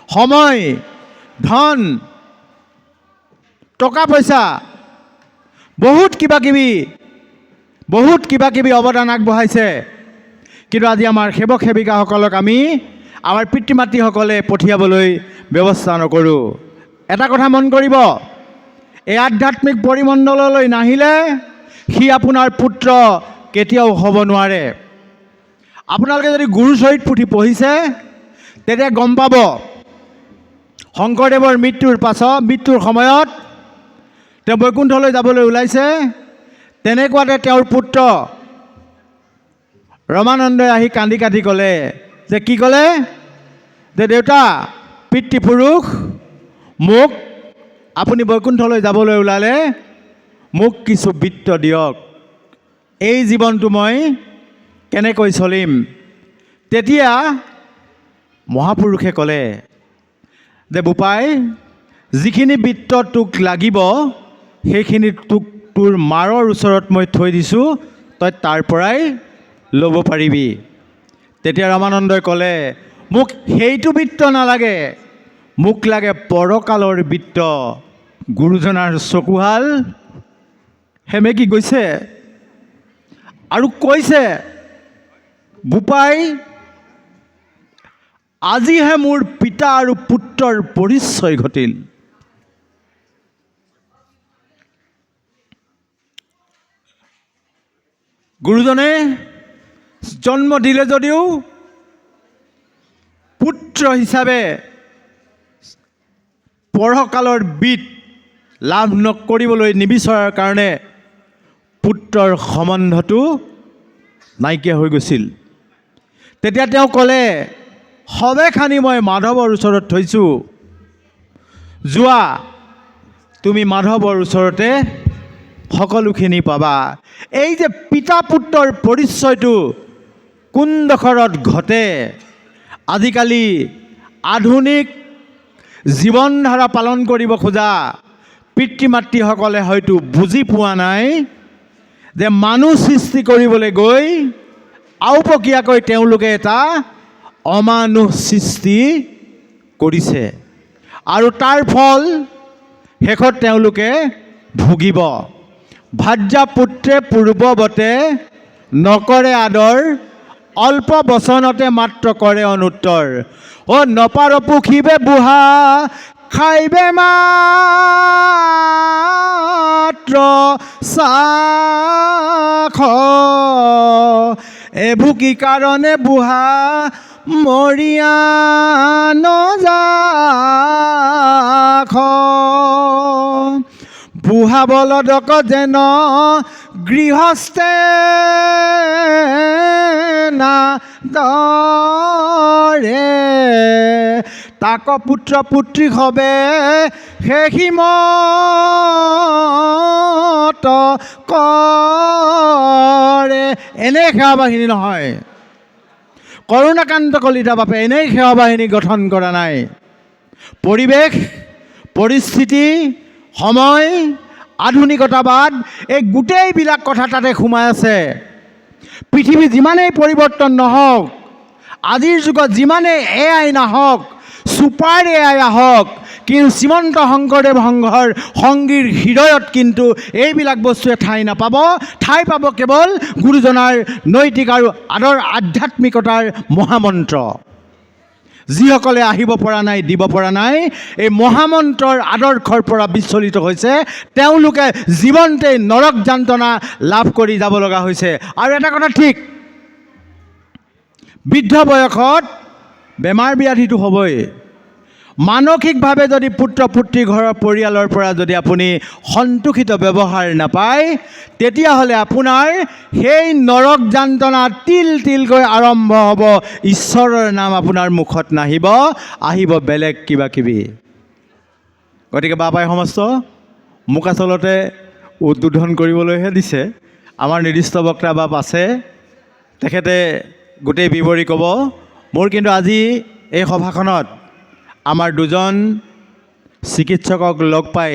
সময়, ধন, টকা পইচা, বহুত কিবা কিবি অৱদান আগবঢ়াইছে। কিন্তু আজি আমাৰ সেৱক সেৱিকাসকলক আমি আমাৰ পিতৃ মাতৃসকলে পঠিয়াবলৈ ব্যৱস্থা নকৰোঁ। এটা কথা মন কৰিব, এই আধ্যাত্মিক পৰিমণ্ডললৈ নাহিলে সি আপোনাৰ পুত্ৰ কেতিয়াও হ'ব নোৱাৰে। আপোনালোকে যদি গুৰুচৰিত পুথি পঢ়িছে তেতিয়া গম পাব, শংকৰদেৱৰ মৃত্যুৰ সময়ত তেওঁ বৈকুণ্ঠলৈ যাবলৈ ওলাইছে। তেনেকুৱাতে তেওঁৰ পুত্ৰ ৰমানন্দই আহি কান্দি কাটি ক'লে যে কি ক'লে যে দেউতা পিতৃপুৰুষ, মোক আপুনি বৈকুণ্ঠলৈ যাবলৈ ওলালে, মোক কিছু বৃত্ত দিয়ক, এই জীৱনটো মই কেনেকৈ চলিম। তেতিয়া মহাপুৰুষে ক'লে যে বোপাই, যিখিনি বৃত্ত তোক লাগিব সেইখিনি তোৰ মাৰৰ ওচৰত মই থৈ দিছোঁ, তই তাৰ পৰাই ল'ব পাৰিবি। তেতিয়া ৰামানন্দই ক'লে, মোক সেইটো বৃত্ত নালাগে, মোক লাগে পৰকালৰ বৃত্ত। গুৰুজনাৰ চকুহাল সেমেকি গৈছে আৰু কৈছে, বোপাই, আজিহে মোৰ পিতা আৰু পুত্ৰৰ পৰিচয় ঘটিল। গুৰুজনে জন্ম দিলে যদিও পুত্ৰ হিচাপে পৰকালৰ বিদ লাভ নকৰিবলৈ নিবিচৰাৰ কাৰণে পুত্ৰৰ সম্বন্ধটো নাইকিয়া হৈ গৈছিল। তেতিয়া তেওঁ ক'লে, সবেখানি মই মাধৱৰ ওচৰত থৈছোঁ, যোৱা তুমি মাধৱৰ ওচৰতে সকলোখিনি পাবা। এই যে পিতা পুত্ৰৰ পৰিচয়টো কোনডোখৰত ঘটে, আজিকালি আধুনিক জীৱন ধাৰা পালন কৰিব খোজা পিতৃ মাতৃসকলে হয়তো বুজি পোৱা নাই যে মানুহ সৃষ্টি কৰিবলৈ গৈ আওপকীয়াকৈ তেওঁলোকে এটা অমানুষ সৃষ্টি কৰিছে আৰু তাৰ ফল শেষত তেওঁলোকে ভুগিব। ভাৰ্যা পুত্ৰে পূৰ্বৱতে নকৰে আদৰ, অল্প বচনতে মাত্ৰ কৰে অনুত্তৰ। নপাৰ পুখিবে বুঢ়া, খাইবে মাত্ৰ চাখ, এইবোৰ কি কাৰণে বুঢ়া মৰিয়া নযাখ। বুঢ়া বলদক যেন গৃহস্থে নাদৰে, তাক পুত্ৰ পুত্ৰী হবে সেইমত কৰে। এনেই সেৱা বাহিনী নহয়, কৰোণাকান্ত কলিতা বাপে এনেই সেৱা বাহিনী গঠন কৰা নাই। পৰিৱেশ, পৰিস্থিতি, সময়, আধুনিকতাবাদ, এই গোটেইবিলাক কথা তাতে সোমাই আছে। পৃথিৱী যিমানেই পৰিৱৰ্তন নহওক, আজিৰ যুগত যিমানেই AI নাহক, ছুপাৰ AI আহক, কিন্তু শ্ৰীমন্ত শংকৰদেৱ সংঘৰ সংগীৰ হৃদয়ত কিন্তু এইবিলাক বস্তুৱে ঠাই নাপাব। ঠাই পাব কেৱল গুৰুজনাৰ নৈতিক আৰু আধ্যাত্মিকতাৰ মহামন্ত্ৰ। যিসকলে আহিব পৰা নাই, দিব পৰা নাই, এই মহামন্ত্ৰৰ আদৰ্শৰ পৰা বিচলিত হৈছে, তেওঁলোকে জীৱনতেই নৰক যান্ত্ৰণা লাভ কৰি যাব লগা হৈছে। আৰু এটা কথা ঠিক, বৃদ্ধ বয়সত বেমাৰ ব্যাধিটো হ'বই। মানসিকভাৱে যদি পুত্ৰ পুত্ৰী ঘৰৰ পৰিয়ালৰ পৰা যদি আপুনি সন্তোষিত ব্যৱহাৰ নাপায়, তেতিয়াহ'লে আপোনাৰ সেই নৰক যান্ত্ৰণা তিল তিলকৈ আৰম্ভ হ'ব। ঈশ্বৰৰ নাম আপোনাৰ মুখত নাহিব, আহিব বেলেগ কিবা কিবি। গতিকে বাপাই সমস্ত মোক আচলতে উদ্বোধন কৰিবলৈহে দিছে। আমাৰ নিৰ্দিষ্ট বক্তা বাপ আছে, তেখেতে গোটেই বিৱৰি ক'ব। মোৰ কিন্তু আজি এই সভাখনত আমাৰ দুজন চিকিৎসকক লগ পাই